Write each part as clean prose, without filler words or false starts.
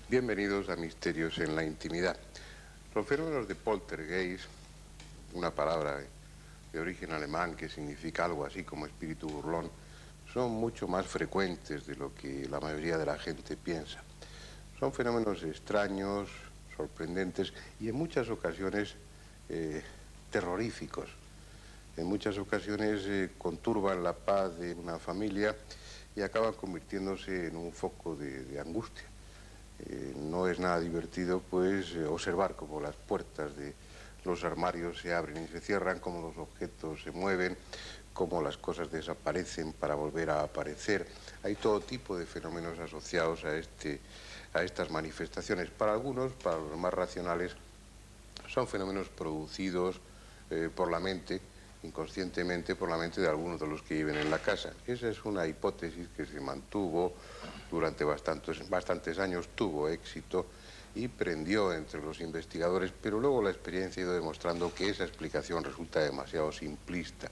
Bienvenidos a Misterios en la Intimidad. Los fenómenos de poltergeist, una palabra de origen alemán que significa algo así como espíritu burlón, son mucho más frecuentes de lo que la mayoría de la gente piensa. Son fenómenos extraños, sorprendentes y en muchas ocasiones terroríficos. En muchas ocasiones conturban la paz de una familia y acaban convirtiéndose en un foco de angustia. No es nada divertido, pues, observar cómo las puertas de los armarios se abren y se cierran, cómo los objetos se mueven, cómo las cosas desaparecen para volver a aparecer. Hay todo tipo de fenómenos asociados a estas manifestaciones. Para algunos, para los más racionales, son fenómenos producidos por la mente, inconscientemente por la mente de algunos de los que viven en la casa. Esa es una hipótesis que se mantuvo durante bastantes años, tuvo éxito y prendió entre los investigadores, pero luego la experiencia ha ido demostrando que esa explicación resulta demasiado simplista.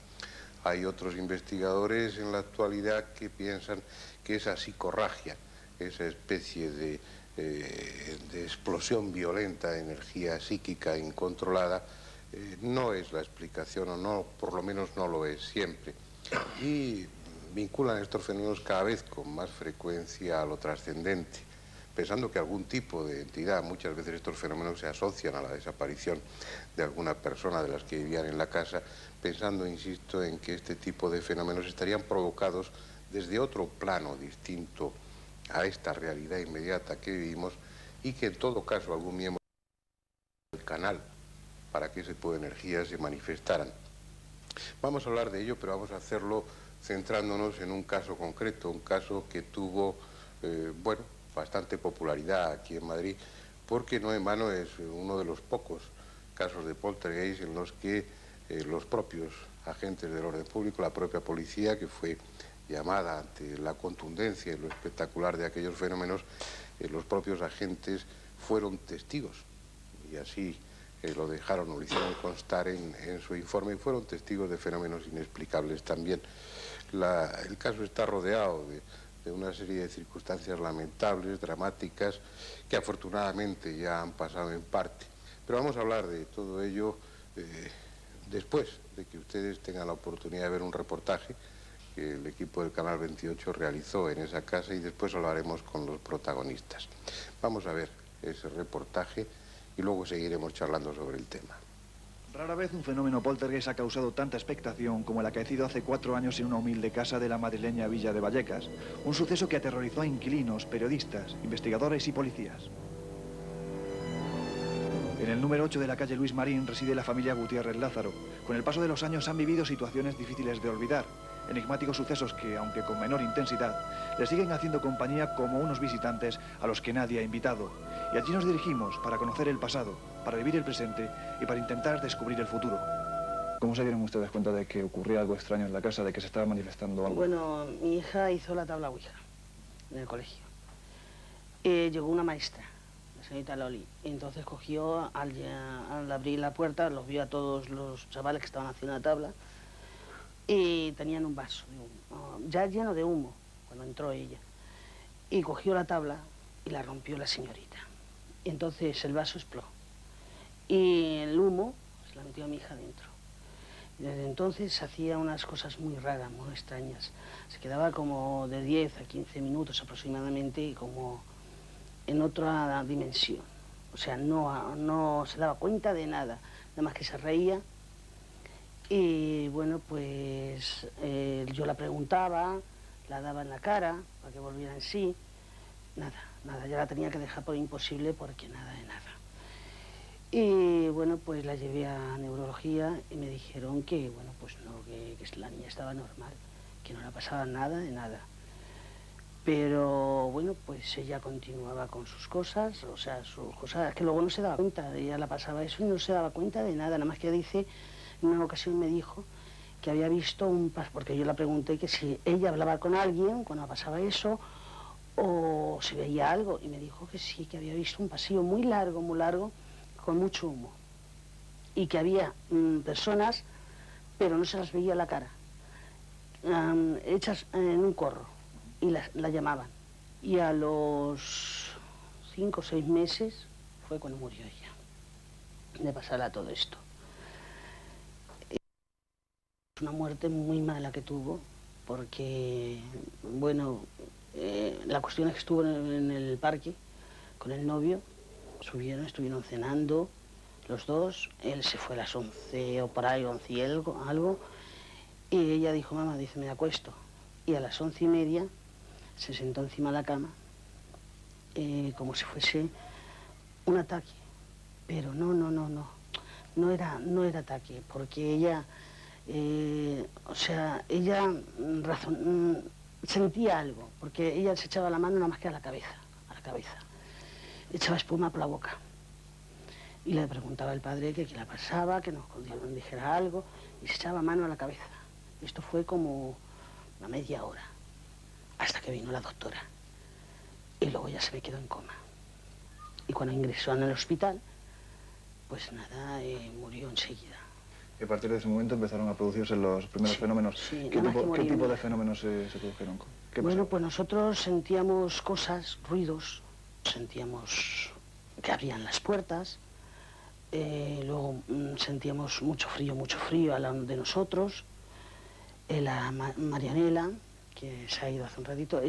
Hay otros investigadores en la actualidad que piensan que esa psicorragia, esa especie de explosión violenta de energía psíquica incontrolada, no es la explicación, o no, por lo menos no lo es siempre. Y vinculan estos fenómenos cada vez con más frecuencia a lo trascendente, pensando que algún tipo de entidad, muchas veces estos fenómenos se asocian a la desaparición de alguna persona de las que vivían en la casa, pensando, insisto, en que este tipo de fenómenos estarían provocados desde otro plano distinto a esta realidad inmediata que vivimos y que en todo caso algún miembro del canal para que ese tipo de energías se manifestaran. Vamos a hablar de ello, pero vamos a hacerlo centrándonos en un caso concreto, un caso que tuvo, bastante popularidad aquí en Madrid, porque no en vano es uno de los pocos casos de poltergeist en los que los propios agentes del orden público, la propia policía, que fue llamada ante la contundencia y lo espectacular de aquellos fenómenos, los propios agentes fueron testigos, y así lo dejaron o lo hicieron constar en su informe, y fueron testigos de fenómenos inexplicables también. El caso está rodeado de una serie de circunstancias lamentables, dramáticas, que afortunadamente ya han pasado en parte. Pero vamos a hablar de todo ello después de que ustedes tengan la oportunidad de ver un reportaje que el equipo del Canal 28 realizó en esa casa, y después hablaremos con los protagonistas. Vamos a ver ese reportaje y luego seguiremos charlando sobre el tema. Rara vez un fenómeno poltergeist ha causado tanta expectación como el acaecido hace 4 años en una humilde casa de la madrileña Villa de Vallecas. Un suceso que aterrorizó a inquilinos, periodistas, investigadores y policías. En el número 8 de la calle Luis Marín reside la familia Gutiérrez Lázaro. Con el paso de los años han vivido situaciones difíciles de olvidar. Enigmáticos sucesos que, aunque con menor intensidad, les siguen haciendo compañía como unos visitantes a los que nadie ha invitado. Y allí nos dirigimos para conocer el pasado, para vivir el presente y para intentar descubrir el futuro. ¿Cómo se dieron ustedes cuenta de que ocurría algo extraño en la casa, de que se estaba manifestando algo? Bueno, mi hija hizo la tabla Ouija en el colegio. Llegó una maestra, la señorita Loli. Entonces cogió, al abrir la puerta, los vio a todos los chavales que estaban haciendo la tabla, y tenían un vaso de humo, ya lleno de humo, cuando entró ella. Y cogió la tabla y la rompió la señorita. Entonces el vaso explotó. Y el humo se la metió a mi hija dentro. Y desde entonces hacía unas cosas muy raras, muy extrañas. Se quedaba como de 10 a 15 minutos aproximadamente, como en otra dimensión. O sea, no se daba cuenta de nada, nada más que se reía. Y bueno, pues yo la preguntaba, la daba en la cara para que volviera en sí. Nada, ya la tenía que dejar por imposible porque nada de nada. Y bueno, pues la llevé a neurología y me dijeron que, bueno, pues no, que la niña estaba normal, que no le pasaba nada de nada. Pero bueno, pues ella continuaba con sus cosas, o sea, sus cosas que luego no se daba cuenta, ella la pasaba eso y no se daba cuenta de nada, nada más que dice, en una ocasión me dijo que había visto porque yo le pregunté que si ella hablaba con alguien cuando pasaba eso, o si veía algo, y me dijo que sí, que había visto un pasillo muy largo, con mucho humo, y que había personas, pero no se las veía la cara, hechas en un corro, y la llamaban, y a los 5 o 6 meses fue cuando murió ella, de pasarla todo esto. Una muerte muy mala que tuvo, porque, bueno, la cuestión es que estuvo en el parque con el novio, estuvieron cenando los dos, él se fue a las 11 o por ahí, 11 y algo, y ella dijo, mamá, dice, me acuesto. Y a las 11:30 se sentó encima de la cama, como si fuese un ataque. Pero no era ataque, porque ella, ella sentía algo, porque ella se echaba la mano nada más que a la cabeza, echaba espuma por la boca. Y le preguntaba al padre que qué le pasaba, que nos dijera algo, y se echaba mano a la cabeza. Esto fue como una media hora, hasta que vino la doctora. Y luego ya se me quedó en coma. Y cuando ingresó en el hospital, pues nada, murió enseguida. Y a partir de ese momento empezaron a producirse los primeros fenómenos. Sí, ¿Qué tipo de fenómenos se produjeron? Bueno, pues nosotros sentíamos cosas, ruidos, sentíamos que abrían las puertas, luego sentíamos mucho frío al lado de nosotros. La Marianela, que se ha ido hace un ratito,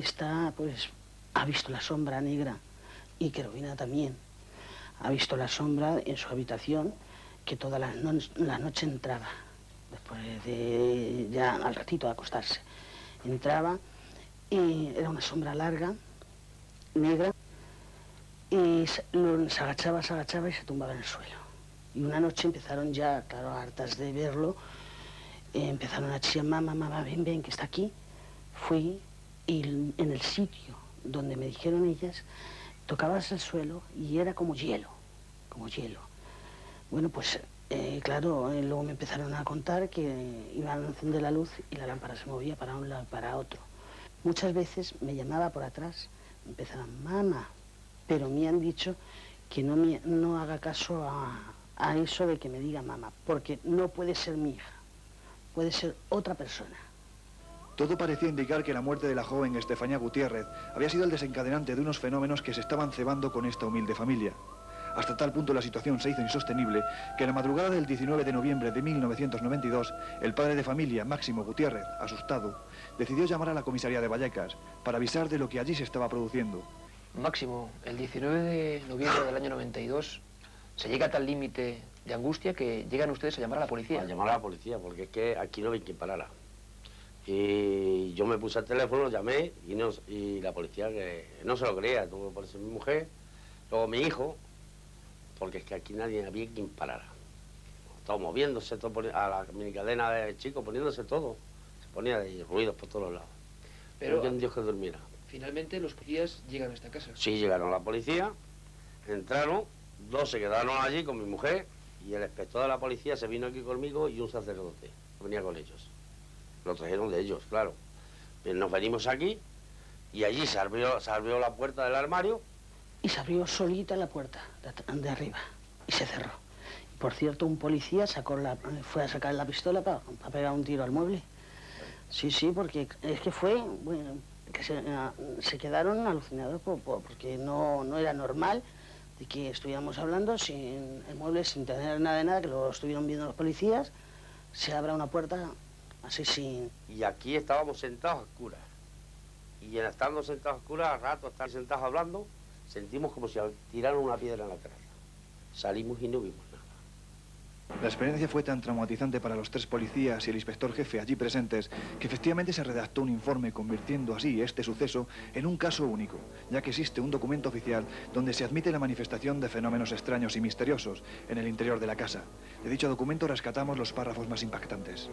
pues ha visto la sombra negra, y Querubina también. Ha visto la sombra en su habitación, que todas las noches entraba, después de ya al ratito de acostarse. Entraba y era una sombra larga, negra, y se agachaba y se tumbaba en el suelo. Y una noche empezaron ya, claro, hartas de verlo, empezaron a chillar, mamá, ven, que está aquí. Fui y en el sitio donde me dijeron ellas, tocabas el suelo y era como hielo. Bueno, pues claro, luego me empezaron a contar que iban a encender la luz y la lámpara se movía para un lado y para otro. Muchas veces me llamaba por atrás, me empezaban, mamá, pero me han dicho que no haga caso a eso de que me diga mamá, porque no puede ser mi hija, puede ser otra persona. Todo parecía indicar que la muerte de la joven Estefanía Gutiérrez había sido el desencadenante de unos fenómenos que se estaban cebando con esta humilde familia. Hasta tal punto la situación se hizo insostenible que en la madrugada del 19 de noviembre de 1992, el padre de familia, Máximo Gutiérrez, asustado, decidió llamar a la comisaría de Vallecas para avisar de lo que allí se estaba produciendo. Máximo, el 19 de noviembre del año 92 se llega a tal límite de angustia que llegan ustedes a llamar a la policía. A llamar a la policía, porque es que aquí no hay quien parara. Y yo me puse al teléfono, llamé y la policía que no se lo creía. Tuvo que ponerse mi mujer, luego mi hijo, porque es que aquí nadie había quien parara. Todo moviéndose, a la minicadena de chicos, poniéndose todo. Se ponía de ruidos por todos lados. Pero que Dios que durmiera. Finalmente los policías llegan a esta casa. Sí, llegaron la policía, entraron, 2 se quedaron allí con mi mujer y el inspector de la policía se vino aquí conmigo y un sacerdote, venía con ellos. Lo trajeron de ellos, claro. Nos venimos aquí y allí se abrió la puerta del armario. Y se abrió solita la puerta de arriba y se cerró. Por cierto, un policía fue a sacar la pistola para pegar un tiro al mueble. Sí, porque es que fue, bueno, que se quedaron alucinados porque no era normal de que estuviéramos hablando sin el mueble, sin tener nada de nada, que lo estuvieron viendo los policías, se abra una puerta así sin... Y aquí estábamos sentados a oscuras. Y estando sentados a oscuras, al rato estar sentados hablando, sentimos como si tiraran una piedra en la terraza. Salimos y no vimos nada. La experiencia fue tan traumatizante para los 3 policías y el inspector jefe allí presentes que efectivamente se redactó un informe convirtiendo así este suceso en un caso único, ya que existe un documento oficial donde se admite la manifestación de fenómenos extraños y misteriosos en el interior de la casa. De dicho documento rescatamos los párrafos más impactantes.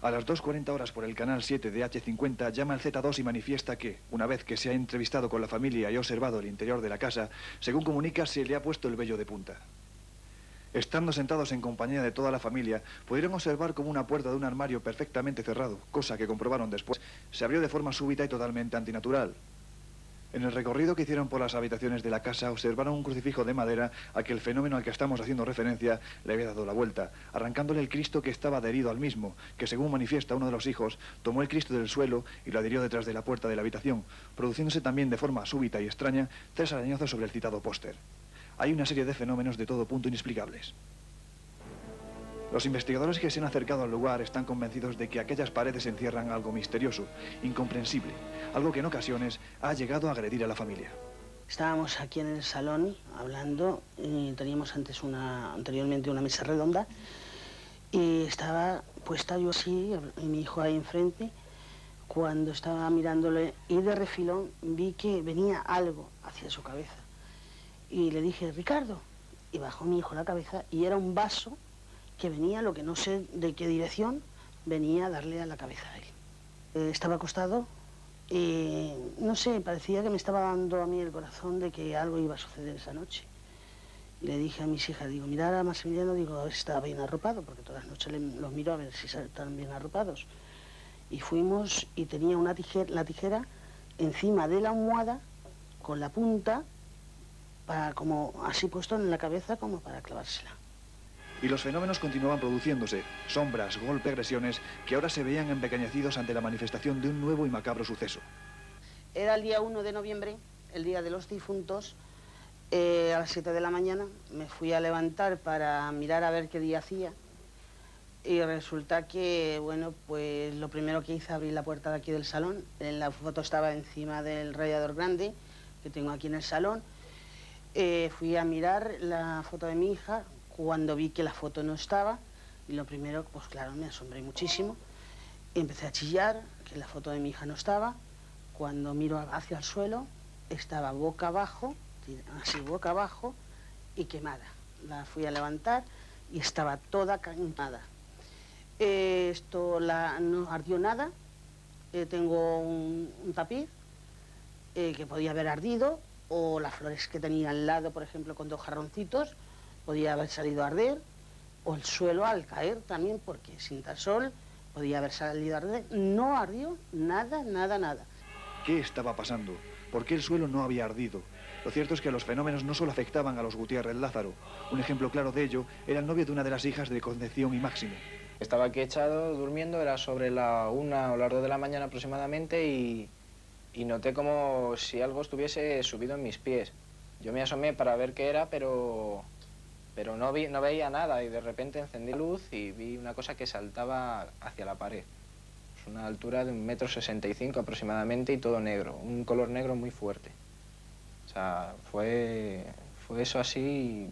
A las 2:40 horas por el canal 7 de H50 llama al Z2 y manifiesta que, una vez que se ha entrevistado con la familia y observado el interior de la casa, según comunica, se le ha puesto el vello de punta. Estando sentados en compañía de toda la familia, pudieron observar como una puerta de un armario perfectamente cerrado, cosa que comprobaron después, se abrió de forma súbita y totalmente antinatural. En el recorrido que hicieron por las habitaciones de la casa observaron un crucifijo de madera a que el fenómeno al que estamos haciendo referencia le había dado la vuelta, arrancándole el Cristo que estaba adherido al mismo, que según manifiesta uno de los hijos, tomó el Cristo del suelo y lo adhirió detrás de la puerta de la habitación, produciéndose también de forma súbita y extraña 3 arañazos sobre el citado póster. Hay una serie de fenómenos de todo punto inexplicables. Los investigadores que se han acercado al lugar están convencidos de que aquellas paredes encierran algo misterioso, incomprensible, algo que en ocasiones ha llegado a agredir a la familia. Estábamos aquí en el salón hablando, y teníamos anteriormente una mesa redonda, y estaba puesta yo así, y mi hijo ahí enfrente, cuando estaba mirándole, y de refilón vi que venía algo hacia su cabeza. Y le dije, Ricardo, y bajó mi hijo la cabeza, y era un vaso que venía, lo que no sé de qué dirección, venía a darle a la cabeza a él. Estaba acostado y, no sé, parecía que me estaba dando a mí el corazón de que algo iba a suceder esa noche. Y le dije a mis hijas, digo, mirad a Maximiliano, digo, a ver si estaba bien arropado, porque todas las noches los miro a ver si están bien arropados. Y fuimos y tenía la tijera encima de la almohada, con la punta, como así puesto en la cabeza, como para clavársela. Y los fenómenos continuaban produciéndose, sombras, golpes, agresiones, que ahora se veían empequeñecidos ante la manifestación de un nuevo y macabro suceso. Era el día 1 de noviembre, el día de los difuntos, a las 7 de la mañana. Me fui a levantar para mirar a ver qué día hacía. Y resulta que, bueno, pues lo primero que hice, abrí la puerta de aquí del salón. La foto estaba encima del radiador grande que tengo aquí en el salón. Fui a mirar la foto de mi hija. Cuando vi que la foto no estaba, y lo primero, pues claro, me asombré muchísimo. Empecé a chillar, que la foto de mi hija no estaba. Cuando miro hacia el suelo, estaba boca abajo, así boca abajo, y quemada. La fui a levantar y estaba toda quemada. No ardió nada. Tengo un tapiz que podía haber ardido, o las flores que tenía al lado, por ejemplo, con 2 jarroncitos, podía haber salido a arder, o el suelo al caer también, porque sin dar sol podía haber salido a arder. No ardió nada, nada, nada. ¿Qué estaba pasando? ¿Por qué el suelo no había ardido? Lo cierto es que los fenómenos no solo afectaban a los Gutiérrez Lázaro. Un ejemplo claro de ello era el novio de una de las hijas de Concepción y Máximo. Estaba aquí echado durmiendo, era sobre la 1 o las 2 de la mañana aproximadamente, y noté como si algo estuviese subido en mis pies. Yo me asomé para ver qué era, pero no veía nada, y de repente encendí luz y vi una cosa que saltaba hacia la pared. Es una altura de 1,65 m aproximadamente, y todo negro, un color negro muy fuerte. O sea, fue eso así,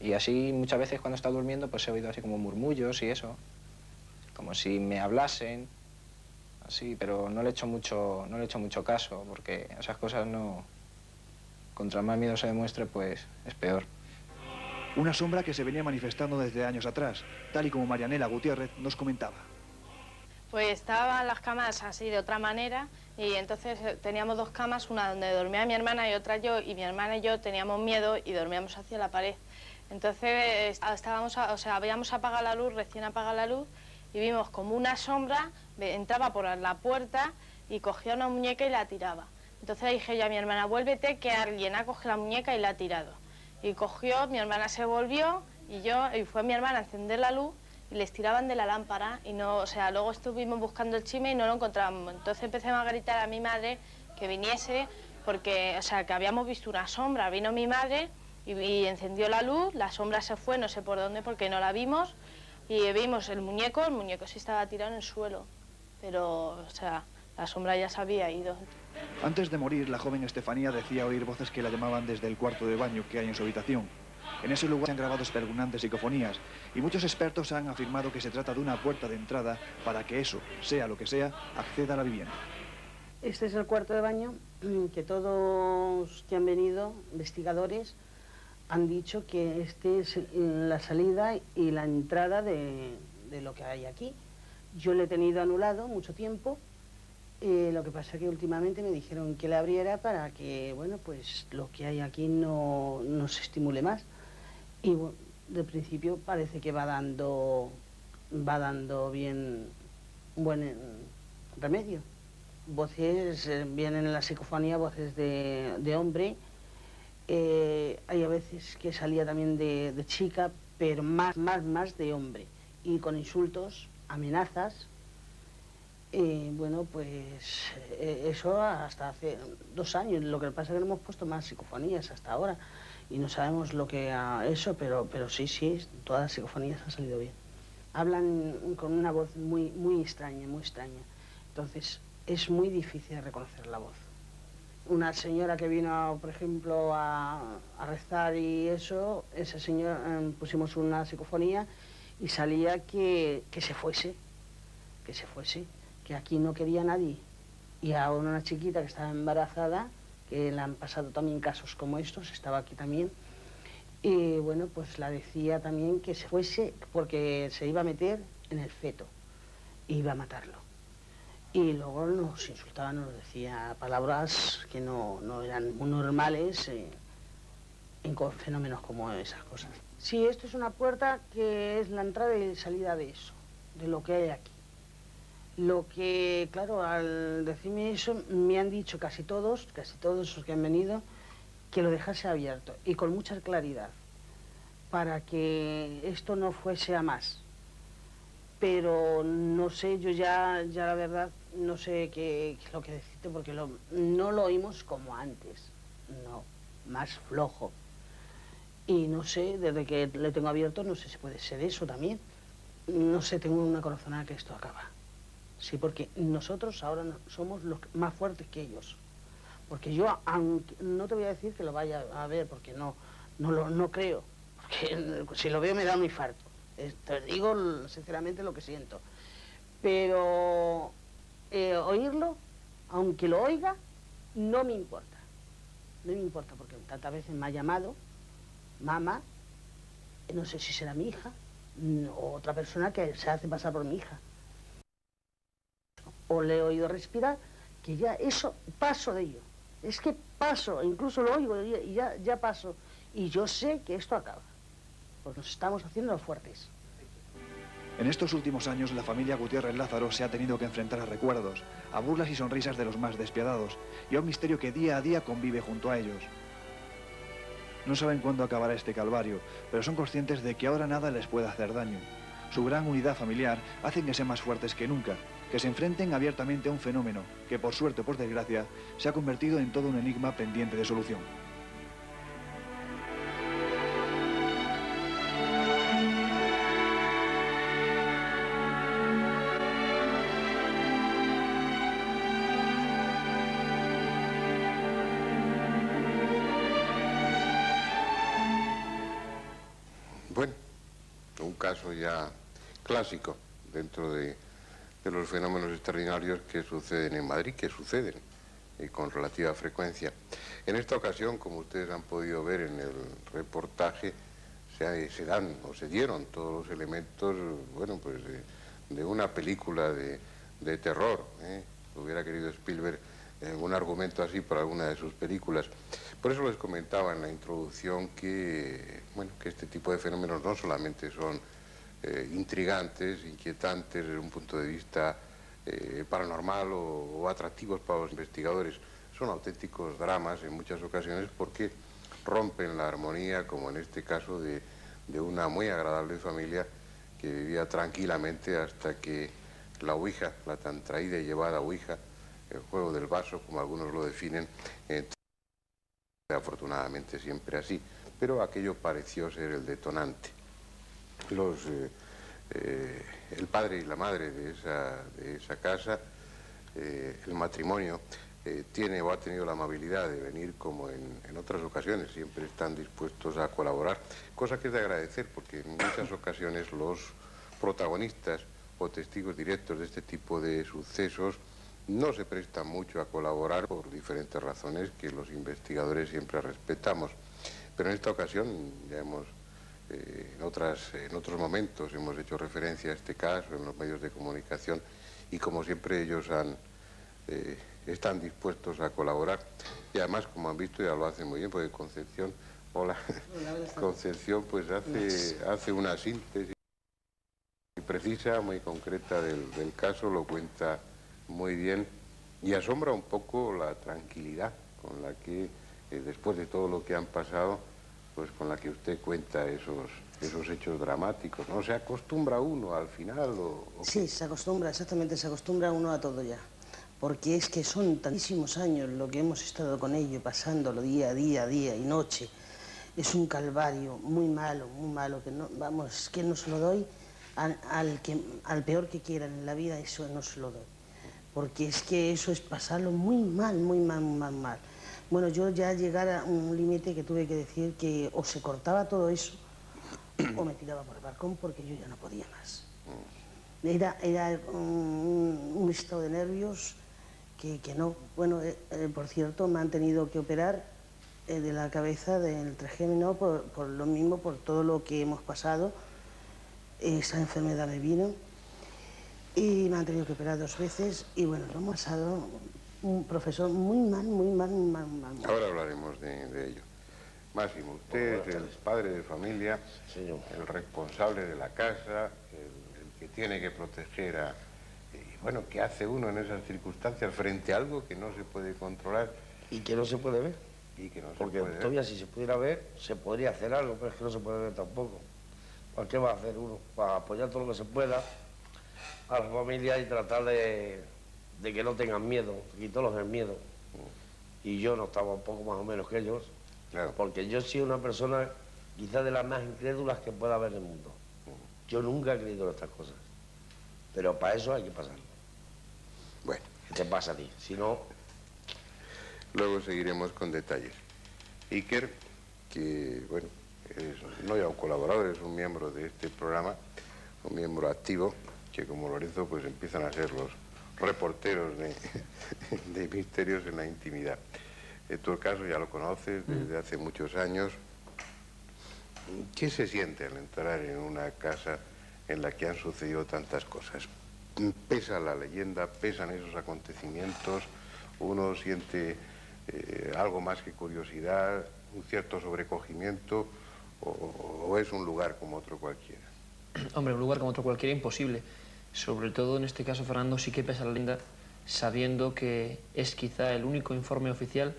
y así muchas veces cuando estaba durmiendo pues he oído así como murmullos y eso, como si me hablasen, así, pero no le he hecho mucho caso, porque esas cosas no... Contra más miedo se demuestre, pues es peor. Una sombra que se venía manifestando desde años atrás, tal y como Marianela Gutiérrez nos comentaba. Pues estaban las camas así de otra manera, y entonces teníamos 2 camas, una donde dormía mi hermana y otra yo, y mi hermana y yo teníamos miedo y dormíamos hacia la pared. Entonces habíamos apagado la luz, recién apagada la luz, y vimos como una sombra entraba por la puerta y cogía una muñeca y la tiraba. Entonces dije yo a mi hermana, vuélvete, que alguien ha cogido la muñeca y la ha tirado. Y cogió, mi hermana se volvió, y fue mi hermana a encender la luz, y les tiraban de la lámpara, y no, o sea, luego estuvimos buscando el chisme y no lo encontrábamos. Entonces empecé a gritar a mi madre que viniese, porque, o sea, que habíamos visto una sombra. Vino mi madre y encendió la luz, la sombra se fue, no sé por dónde, porque no la vimos, y vimos el muñeco sí estaba tirado en el suelo, pero, o sea, la sombra ya se había ido. Antes de morir, la joven Estefanía decía oír voces que la llamaban desde el cuarto de baño que hay en su habitación. En ese lugar se han grabado espeluznantes psicofonías, y muchos expertos han afirmado que se trata de una puerta de entrada para que eso, sea lo que sea, acceda a la vivienda. Este es el cuarto de baño, que todos que han venido, investigadores, han dicho que este es la salida y la entrada de lo que hay aquí. Yo le he tenido anulado mucho tiempo. Lo que pasa es que últimamente me dijeron que le abriera para que, bueno, pues lo que hay aquí no se estimule más. Y bueno, de principio parece que va dando bien un buen remedio. voces, vienen en la psicofonía voces de hombre, hay a veces que salía también de chica, pero más de hombre, y con insultos, amenazas. Bueno, pues eso hasta hace 2 años. Lo que pasa es que no hemos puesto más psicofonías hasta ahora y no sabemos lo que ha eso, pero sí, todas las psicofonías han salido bien. Hablan con una voz muy extraña, muy extraña. Entonces es muy difícil reconocer la voz. Una señora que vino, por ejemplo, a rezar y eso, esa señora pusimos una psicofonía y salía que se fuese, que aquí no quería nadie. Y ahora una chiquita que estaba embarazada, que le han pasado también casos como estos, estaba aquí también, y bueno, pues la decía también que se fuese porque se iba a meter en el feto, e iba a matarlo. Y luego nos insultaba, nos decía palabras que no eran muy normales en fenómenos como esas cosas. Sí, esto es una puerta que es la entrada y salida de eso, de lo que hay aquí. Lo que, claro, al decirme eso, me han dicho casi todos los que han venido, que lo dejase abierto y con mucha claridad, para que esto no fuese a más. Pero no sé, yo ya la verdad, no sé qué es lo que decirte, porque no lo oímos como antes, no, más flojo. Y no sé, desde que le tengo abierto, no sé si puede ser eso también. No sé, tengo una corazonada que esto acaba. Sí, porque nosotros ahora somos los más fuertes que ellos. Porque yo, aunque no te voy a decir que lo vaya a ver, porque no creo. Porque si lo veo me da un infarto. Te digo sinceramente lo que siento. Pero oírlo, aunque lo oiga, no me importa. No me importa, porque tantas veces me ha llamado mamá, no sé si será mi hija, o otra persona que se hace pasar por mi hija. O le he oído respirar, que ya eso paso de ello. Es que paso, incluso lo oigo y ya paso. Y yo sé que esto acaba, pues nos estamos haciendo fuertes. En estos últimos años, la familia Gutiérrez Lázaro se ha tenido que enfrentar a recuerdos, a burlas y sonrisas de los más despiadados, y a un misterio que día a día convive junto a ellos. No saben cuándo acabará este calvario, pero son conscientes de que ahora nada les puede hacer daño. Su gran unidad familiar hace que sean más fuertes que nunca, que se enfrenten abiertamente a un fenómeno que, por suerte o por desgracia, se ha convertido en todo un enigma pendiente de solución. Bueno, un caso ya clásico dentro de los fenómenos extraordinarios que suceden en Madrid, que suceden con relativa frecuencia. En esta ocasión, como ustedes han podido ver en el reportaje, se dieron todos los elementos, bueno, pues de una película de terror. Hubiera querido Spielberg un argumento así para alguna de sus películas. Por eso les comentaba en la introducción que, bueno, que este tipo de fenómenos no solamente son intrigantes, inquietantes desde un punto de vista paranormal o atractivos para los investigadores, son auténticos dramas en muchas ocasiones porque rompen la armonía, como en este caso de una muy agradable familia que vivía tranquilamente hasta que la ouija, la tan traída y llevada ouija, el juego del vaso, como algunos lo definen, afortunadamente siempre así, pero aquello pareció ser el detonante. El padre y la madre de esa casa, el matrimonio, tiene o ha tenido la amabilidad de venir como en otras ocasiones, siempre están dispuestos a colaborar, cosa que es de agradecer porque en muchas ocasiones los protagonistas o testigos directos de este tipo de sucesos no se prestan mucho a colaborar por diferentes razones que los investigadores siempre respetamos. Pero en esta ocasión ya hemos, en otros momentos hemos hecho referencia a este caso en los medios de comunicación y como siempre ellos están dispuestos a colaborar y además, como han visto, ya lo hacen muy bien porque Concepción, hola, Concepción pues hace una síntesis muy precisa, muy concreta del caso, lo cuenta muy bien Y asombra un poco la tranquilidad con la que, después de todo lo que han pasado, pues con la que usted cuenta esos hechos dramáticos, ¿no? ¿Se acostumbra uno al final o Sí, se acostumbra, exactamente, se acostumbra uno a todo ya. Porque es que son tantísimos años lo que hemos estado con ello, pasándolo día y noche. Es un calvario muy malo, que no, vamos, que no se lo doy al peor que quieran en la vida, eso no se lo doy. Porque es que eso es pasarlo muy mal, muy mal. Bueno, yo ya llegar a un límite que tuve que decir que o se cortaba todo eso o me tiraba por el balcón porque yo ya no podía más. Era un estado de nervios que no. Bueno, por cierto, me han tenido que operar de la cabeza del trigémino por lo mismo, por todo lo que hemos pasado. Esa enfermedad me vino y me han tenido que operar 2 veces y bueno, lo hemos pasado un profesor muy mal. Ahora hablaremos de ello. Máximo, usted es el padre de familia, Señor. el responsable de la casa, el que tiene que proteger a... Y bueno, ¿qué hace uno en esas circunstancias frente a algo que no se puede controlar? Y que no se puede ver. Y que no se Porque puede ver. todavía si se pudiera ver, se podría hacer algo, pero es que no se puede ver tampoco. ¿Para qué va a hacer uno? Para apoyar todo lo que se pueda a la familia y tratar de que no tengan miedo, quitarlos el miedo. Y yo no estaba un poco más o menos que ellos, Claro. porque yo soy una persona quizás de las más incrédulas que pueda haber en el mundo. Yo nunca he creído en estas cosas, pero para eso hay que pasarlo. Bueno, ¿Qué te pasa a ti? Si no... luego seguiremos con detalles. Iker, que, bueno, no ya un colaborador, es un miembro de este programa, un miembro activo, que como Lorenzo, pues empiezan a ser los reporteros de misterios en la intimidad. Tú el caso ya lo conoces desde hace muchos años. ¿Qué se siente al entrar en una casa en la que han sucedido tantas cosas? ¿Pesa la leyenda, pesan esos acontecimientos? ¿Uno siente algo más que curiosidad, un cierto sobrecogimiento, o es un lugar como otro cualquiera? Hombre, un lugar como otro cualquiera imposible. Sobre todo en este caso, Fernando, sí que pesa la leyenda, sabiendo que es quizá el único informe oficial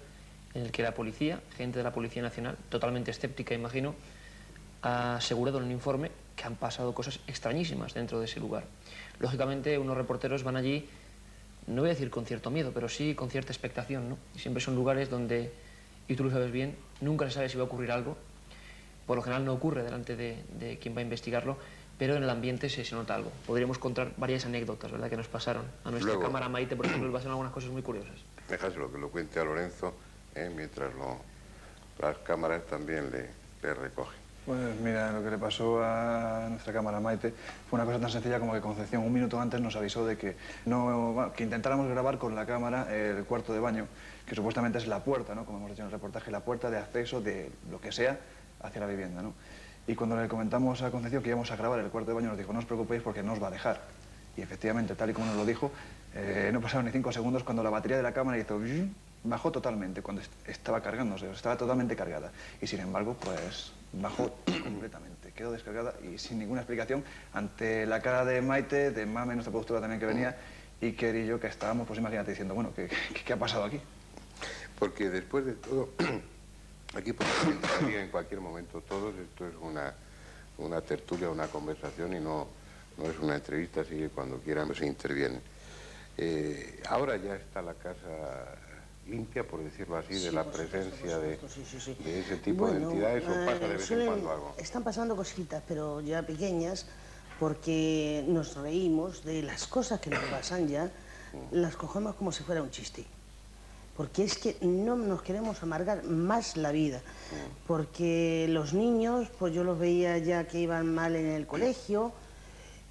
en el que la policía, gente de la Policía Nacional, totalmente escéptica, imagino, ha asegurado en un informe que han pasado cosas extrañísimas dentro de ese lugar. Lógicamente, unos reporteros van allí, no voy a decir con cierto miedo, pero sí con cierta expectación, ¿no? Y siempre son lugares donde, y tú lo sabes bien, nunca se sabe si va a ocurrir algo. Por lo general no ocurre delante de quien va a investigarlo, pero en el ambiente se nota algo. Podríamos contar varias anécdotas, ¿verdad?, que nos pasaron. A nuestra Luego, cámara Maite, por ejemplo, le pasaron algunas cosas muy curiosas. Déjaselo que lo cuente a Lorenzo, mientras las cámaras también le recogen. Pues mira, lo que le pasó a nuestra cámara Maite fue una cosa tan sencilla como que Concepción 1 minuto antes nos avisó de que, que intentáramos grabar con la cámara el cuarto de baño, que supuestamente es la puerta, ¿no?, como hemos dicho en el reportaje, la puerta de acceso de lo que sea hacia la vivienda, ¿no? Y cuando le comentamos a Concepción que íbamos a grabar el cuarto de baño, nos dijo, no os preocupéis porque no os va a dejar. Y efectivamente, tal y como nos lo dijo, no pasaron ni 5 segundos cuando la batería de la cámara hizo... bajó totalmente cuando estaba cargándose, estaba totalmente cargada. Y sin embargo, pues bajó completamente, quedó descargada y sin ninguna explicación, ante la cara de Maite, de Mame, nuestra productora también que venía, Iker y yo que estábamos, pues imagínate, diciendo, bueno, ¿qué ha pasado aquí? Porque después de todo, aquí podemos entrar en cualquier momento todos, esto es una tertulia, una conversación y no es una entrevista, así que cuando quieran se intervienen. Ahora ya está la casa limpia, por decirlo así, de la presencia de ese tipo de entidades, o pasa de vez en cuando algo. Están pasando cositas, pero ya pequeñas, porque nos reímos de las cosas que nos pasan ya, las cogemos como si fuera un chiste. Porque es que no nos queremos amargar más la vida, porque los niños, pues yo los veía ya que iban mal en el colegio,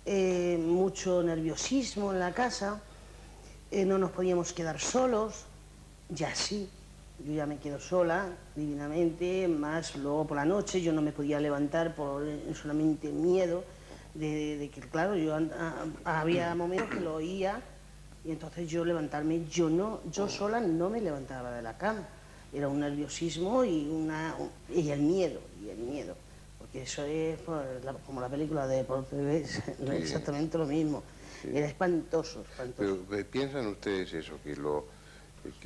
mucho nerviosismo en la casa, no nos podíamos quedar solos. Ya sí, yo ya me quedo sola, divinamente, más luego por la noche yo no me podía levantar por solamente miedo de que, claro, yo había momentos que lo oía y entonces yo levantarme, yo sola no me levantaba de la cama. Era un nerviosismo y el miedo, que eso es como la película de Portugués, exactamente lo mismo. Sí. Era espantoso, espantoso. Pero ¿piensan ustedes eso, que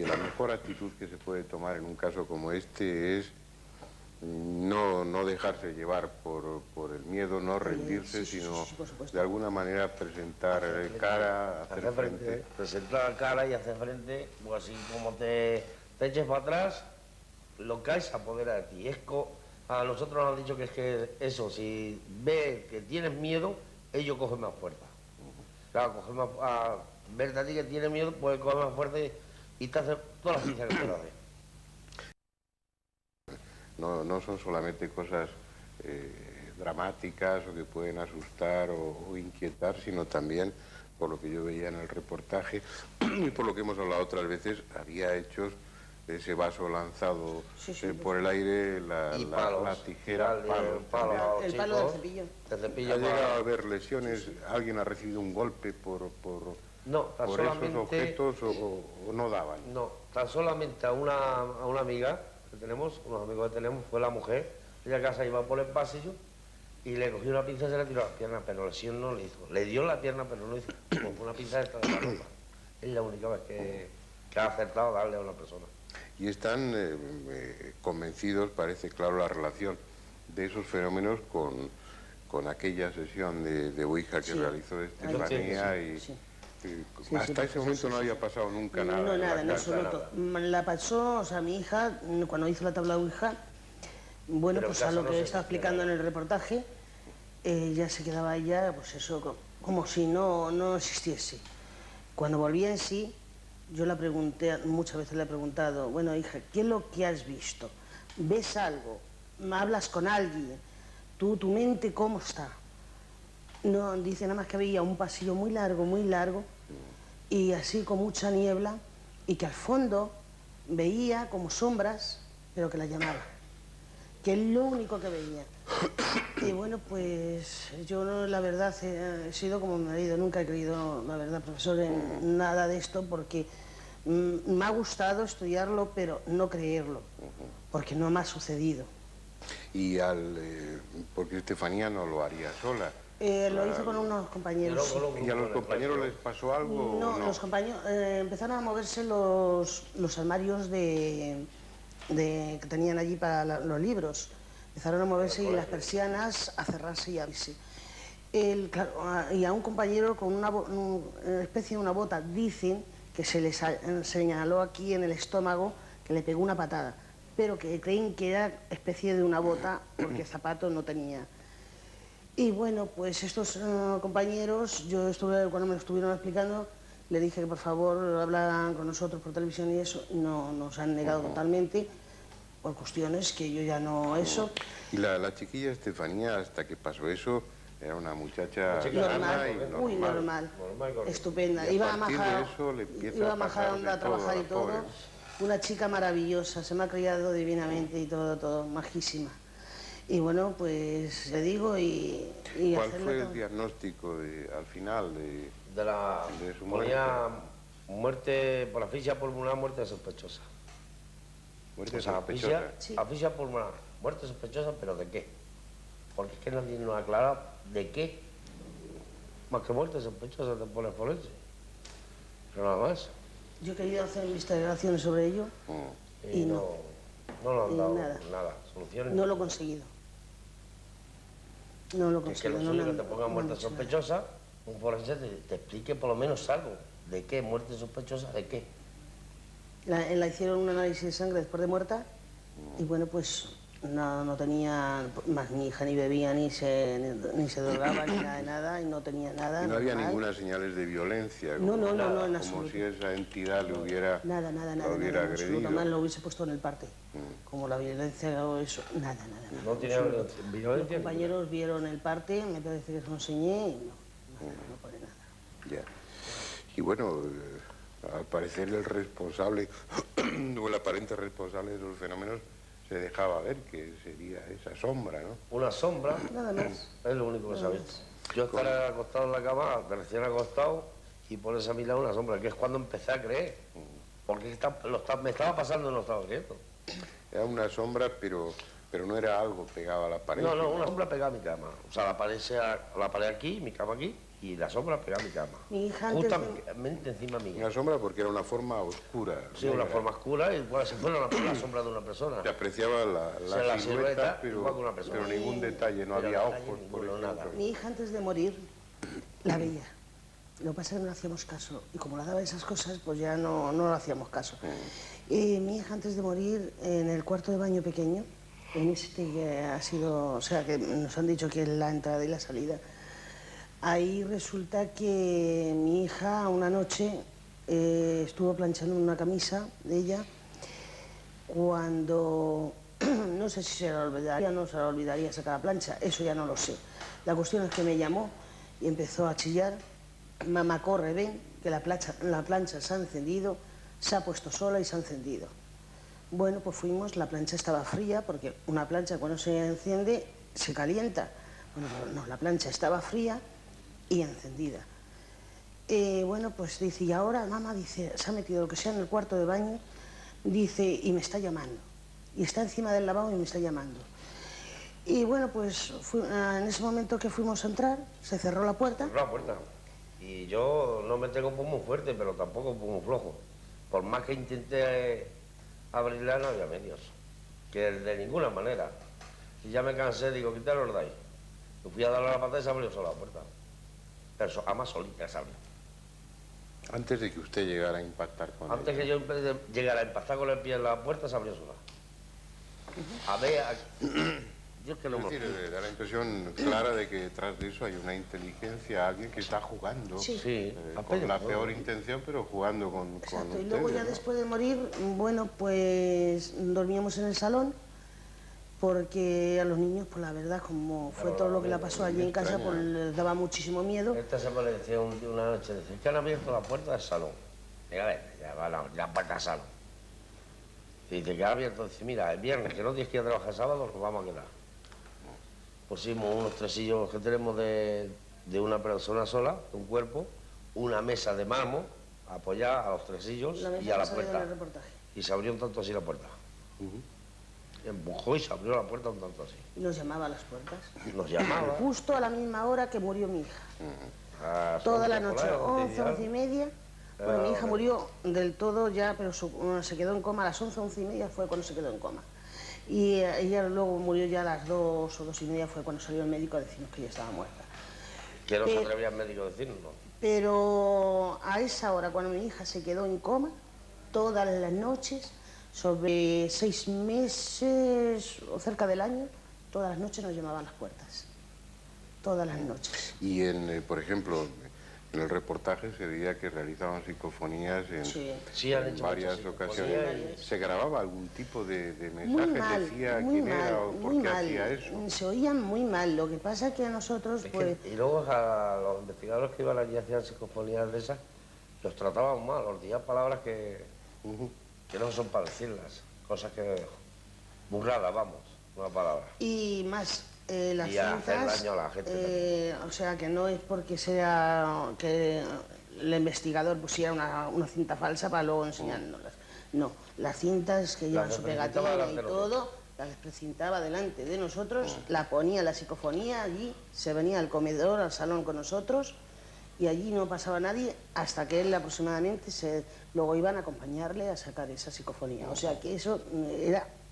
la mejor actitud que se puede tomar en un caso como este es no dejarse llevar por el miedo, no rendirse, sino de alguna manera presentar cara, hacer frente? Presentar cara y hacer frente, pues así como te eches para atrás, lo que se apodera de ti. A nosotros nos han dicho que es que eso, si ves que tienes miedo, ellos cogen más fuerza. Claro, verte a ti que tienes miedo, puedes coger más fuerza y te hacen todas las ciencias que te hacen. No son solamente cosas dramáticas o que pueden asustar o inquietar, sino también, por lo que yo veía en el reportaje y por lo que hemos hablado otras veces, había hechos de ese vaso lanzado por el aire, la tijera, el palo del cepillo. ¿Ha llegado a haber lesiones? ¿Alguien ha recibido un golpe por esos objetos o no daban? No, tan solamente a una amiga que tenemos, unos amigos que tenemos, fue la mujer. Ella a casa iba por el pasillo y le cogió una pinza y se le tiró las piernas, pero lesión no le hizo. Le dio la pierna, pero no hizo. Con una pinza esta de la ropa. Es la única vez que ha acertado darle a una persona. Y están convencidos, parece claro, la relación de esos fenómenos con aquella sesión de Ouija que realizó Estefanía hasta ese momento no había pasado nunca nada. No, nada, en absoluto. La pasó, o sea, mi hija, cuando hizo la tabla Ouija, bueno, pues a lo que estaba explicando en el reportaje, ya se quedaba ella, pues eso, como si no existiese. Cuando volvía en sí, yo la pregunté, muchas veces le he preguntado, bueno, hija, ¿qué es lo que has visto? ¿Ves algo? ¿Hablas con alguien? ¿Tu mente cómo está? No, dice nada más que veía un pasillo muy largo, y así con mucha niebla, y que al fondo veía como sombras, pero que la llamaba. Que es lo único que veía. Y bueno, pues yo la verdad he sido como mi marido, nunca he creído, la verdad, profesor, en nada de esto, porque me ha gustado estudiarlo, pero no creerlo, porque no me ha sucedido. Y porque Estefanía no lo haría sola. Lo hizo con unos compañeros. ¿Y a los compañeros les pasó algo? No, los compañeros empezaron a moverse los armarios que tenían allí para los libros. Empezaron a moverse y las persianas a cerrarse y a abrirse. Claro, y a un compañero con una especie de una bota, dicen que se le señaló aquí en el estómago, que le pegó una patada, pero que creen que era especie de una bota porque zapatos no tenía. Y bueno, pues estos compañeros, cuando me lo estuvieron explicando, le dije que por favor hablaran con nosotros por televisión y eso, y no nos han negado totalmente, por cuestiones que yo ya no eso. Y la chiquilla Estefanía, hasta que pasó eso, era una muchacha normal, estupenda. Iba a Majadahonda a trabajar y todo. Una chica maravillosa, se me ha criado divinamente y todo, majísima. Y bueno, pues le digo y ¿cuál fue el diagnóstico al final de su muerte? Ponía muerte por asfixia pulmonar, muerte sospechosa. ¿Muerte sospechosa? Asfixia pulmonar, muerte sospechosa, ¿pero de qué? Porque es que nadie nos aclara de qué. Más que muerte sospechosa te pone forense. Pero nada más. Yo he querido hacer investigaciones sobre ello y no lo han dado nada. Soluciones. No lo he conseguido. No lo he conseguido. Es que lo suyo que te pongan muerte sospechosa, un forense te explique por lo menos algo. ¿De qué? ¿Muerte sospechosa? ¿De qué? La hicieron un análisis de sangre después de muerta y bueno, pues no tenía más ni hija, ni bebía, ni se drogaba, ni nada de nada, y no tenía nada. Y no había ninguna señales de violencia. No, en absoluto. Como si esa entidad le hubiera Nada, agredido. Más lo hubiese puesto en el parte. Como la violencia o eso, nada. No tenía violencia. Los compañeros vieron el parte, me parece que se lo enseñé y no pone nada. Ya. Y bueno, al parecer el responsable, o el aparente responsable de esos fenómenos, se dejaba ver que sería esa sombra, ¿no? Una sombra. Nada más. Es lo único que sabía. Yo estaré acostado en la cama, recién acostado, y pones a mi lado una sombra, que es cuando empecé a creer. Porque me estaba pasando y no estaba creyendo. Era una sombra, pero Pero no era algo pegado a la pared. No, una sombra pegada a mi cama. O sea, la pared aquí, mi cama aquí, y la sombra pegada a mi cama. Mi hija justamente encima mía. Una sombra porque era una forma oscura. Sí, una forma oscura, igual si fuera la sombra de una persona. Se apreciaba la silueta, pero ningún detalle, no había ojos, por ejemplo. Nada. Mi hija antes de morir la veía. Lo que pasa es que no le hacíamos caso. Y como le daba esas cosas, pues ya no le hacíamos caso. Mi hija antes de morir, en el cuarto de baño pequeño, en este que ha sido, o sea, que nos han dicho que es la entrada y la salida, ahí resulta que mi hija una noche estuvo planchando una camisa de ella cuando, no sé si se la olvidaría o no se la olvidaría sacar la plancha, eso ya no lo sé. La cuestión es que me llamó y empezó a chillar. Mamá, corre, ven, que la plancha se ha encendido, se ha puesto sola y se ha encendido. Bueno, pues fuimos, la plancha estaba fría, porque una plancha cuando se enciende se calienta. Bueno, no, la plancha estaba fría y encendida. Bueno, pues dice, y ahora mamá, dice, se ha metido lo que sea en el cuarto de baño, dice, y me está llamando. Y está encima del lavabo y me está llamando. Y bueno, pues en ese momento que fuimos a entrar, se cerró la puerta. Cerró la puerta. Y yo no me tengo muy fuerte, pero tampoco muy flojo. Por más que intenté abrirla, no había medios. Que de ninguna manera. Y ya me cansé, digo, quítalo de ahí. Y fui a darle la patada y se abrió sola la puerta. Pero además solita se abrió. Antes de que usted llegara a impactar con Antes que yo llegara a impactar con el pie en la puerta, se abrió sola. A ver, yo es que no me decir, da la impresión clara de que detrás de eso hay una inteligencia, alguien que está jugando, con la peor intención, pero jugando con Exacto, y luego ya después de morir, bueno, pues dormíamos en el salón, porque a los niños, pues la verdad, como fue todo lo que le pasó allí en casa, pues les daba muchísimo miedo. Esta se me decía una noche, dice, es que han abierto la puerta del salón. Diga, a ver, ya va la puerta del salón. Y dice, que ha abierto, dice, mira, el viernes, que no tienes que ir a trabajar sábado, nos vamos a quedar. Pusimos unos tresillos que tenemos de una persona sola, de un cuerpo, una mesa de mármol apoyada a los tresillos y a la puerta. Y se abrió un tanto así la puerta. Empujó y se abrió la puerta un tanto así. Y nos llamaba a las puertas. Nos llamaba. Justo a la misma hora que murió mi hija. Toda la noche, 11, 11 y media. Bueno, mi hija murió del todo ya, pero se quedó en coma a las 11, 11 y media fue cuando se quedó en coma. Y ella luego murió ya a las 2 o 2 y media, fue cuando salió el médico a decirnos que ella estaba muerta. Que no se atrevía el médico a decirnos. Pero a esa hora, cuando mi hija se quedó en coma, todas las noches, sobre 6 meses o cerca del año, todas las noches nos llamaban a las puertas. Todas las noches. Y por ejemplo, en el reportaje se veía que realizaban psicofonías en varias ocasiones. ¿Se grababa algún tipo de mensaje? ¿Decía quién era o por qué hacía eso? Se oían muy mal. Lo que pasa es que a nosotros, pues... Y luego a los investigadores que iban allí y hacían psicofonías de esas, los trataban mal, los decían palabras que no son para decirlas. Cosas que... burradas, vamos, una palabra. Y más... las y a cintas, hacer daño a la gente. O sea, que no es porque sea que el investigador pusiera una cinta falsa para luego enseñárnoslas. No, las cintas que llevan su pegatina y todo, las precintaba delante de nosotros, la ponía la psicofonía allí, se venía al comedor, al salón con nosotros, y allí no pasaba nadie hasta que él aproximadamente luego iban a acompañarle a sacar esa psicofonía. O sea, que eso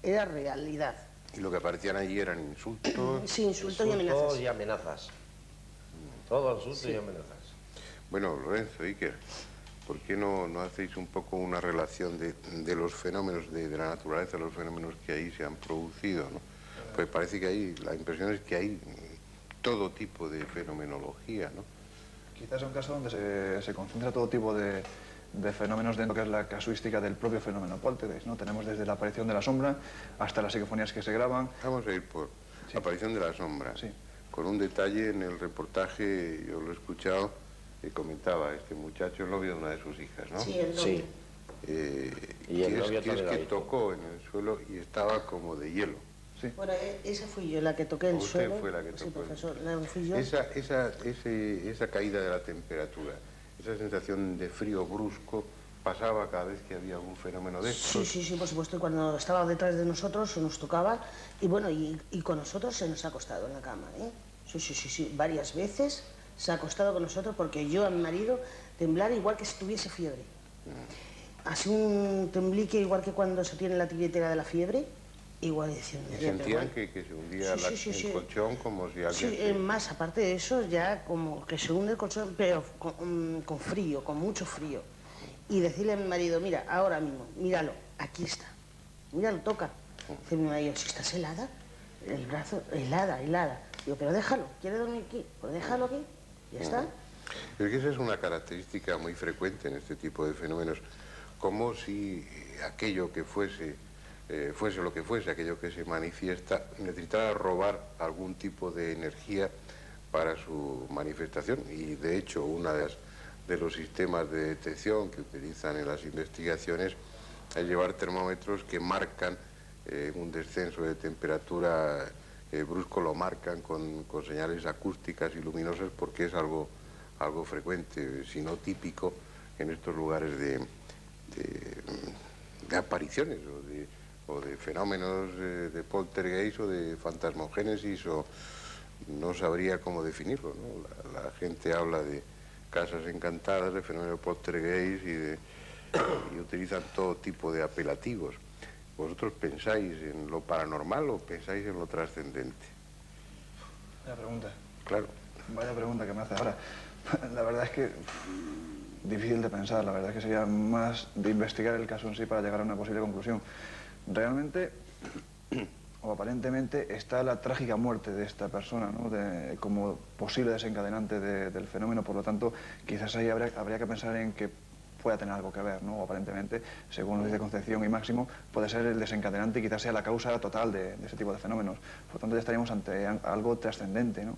era realidad. ¿Y lo que aparecían allí eran insultos? Sí, insultos y amenazas. Insultos y amenazas. Todo insultos y amenazas. Bueno, Lorenzo, Iker, ¿por qué no hacéis un poco una relación de los fenómenos de la naturaleza, los fenómenos que ahí se han producido, ¿no? Pues parece que ahí, la impresión es que hay todo tipo de fenomenología, ¿no? Quizás es un caso donde se concentra todo tipo de fenómenos dentro de lo que es la casuística del propio fenómeno poltergeist, ¿no? Tenemos desde la aparición de la sombra hasta las psicofonías que se graban. Vamos a ir por la aparición de la sombra. Sí. Con un detalle en el reportaje, yo lo he escuchado, que comentaba este muchacho, el novio de una de sus hijas, ¿no? Sí, el novio. Sí. Y el novio que tocó en el suelo y estaba como de hielo. Sí. Bueno, esa fui yo la que toqué el suelo. Usted fue la que tocó. Sí, profesor, fui yo. Esa caída de la temperatura, esa sensación de frío brusco, pasaba cada vez que había un fenómeno de estos? Sí, por supuesto. Cuando estaba detrás de nosotros se nos tocaba y bueno, y con nosotros se nos ha acostado en la cama, ¿eh? Sí, varias veces se ha acostado con nosotros porque yo a mi marido temblar igual que si tuviese fiebre. Así un temblique igual que cuando se tiene la tiritera de la fiebre, igual diciendo... ¿Y sentían que se hundía el colchón como si alguien... Sí, más aparte de eso, ya como que se hunde el colchón, pero con frío, con mucho frío. Y decirle a mi marido, mira, ahora mismo, míralo, aquí está. Míralo, toca. Dice mi marido, si estás helada, el brazo, helada. Digo, pero déjalo, ¿quiere dormir aquí? Pues déjalo aquí, ya está. Pero que esa es una característica muy frecuente en este tipo de fenómenos, como si aquello que fuese lo que fuese, aquello que se manifiesta, necesitara robar algún tipo de energía para su manifestación. Y de hecho, uno de los sistemas de detección que utilizan en las investigaciones es llevar termómetros que marcan un descenso de temperatura brusco, lo marcan con señales acústicas y luminosas, porque es algo frecuente, si no típico, en estos lugares de apariciones o de fenómenos de poltergeist o de fantasmogénesis, o no sabría cómo definirlo, ¿no? La gente habla de casas encantadas, de fenómenos poltergeist y utilizan todo tipo de apelativos. ¿Vosotros pensáis en lo paranormal o pensáis en lo trascendente? Vaya pregunta. Claro. Vaya pregunta que me hace ahora. La verdad es que difícil de pensar, la verdad es que sería más de investigar el caso en sí para llegar a una posible conclusión. Realmente, o aparentemente, está la trágica muerte de esta persona, ¿no? Como posible desencadenante del fenómeno, por lo tanto, quizás ahí habría que pensar en que pueda tener algo que ver, ¿no? Aparentemente, según nos dice Concepción y Máximo, puede ser el desencadenante y quizás sea la causa total de ese tipo de fenómenos. Por lo tanto, ya estaríamos ante algo trascendente, ¿no?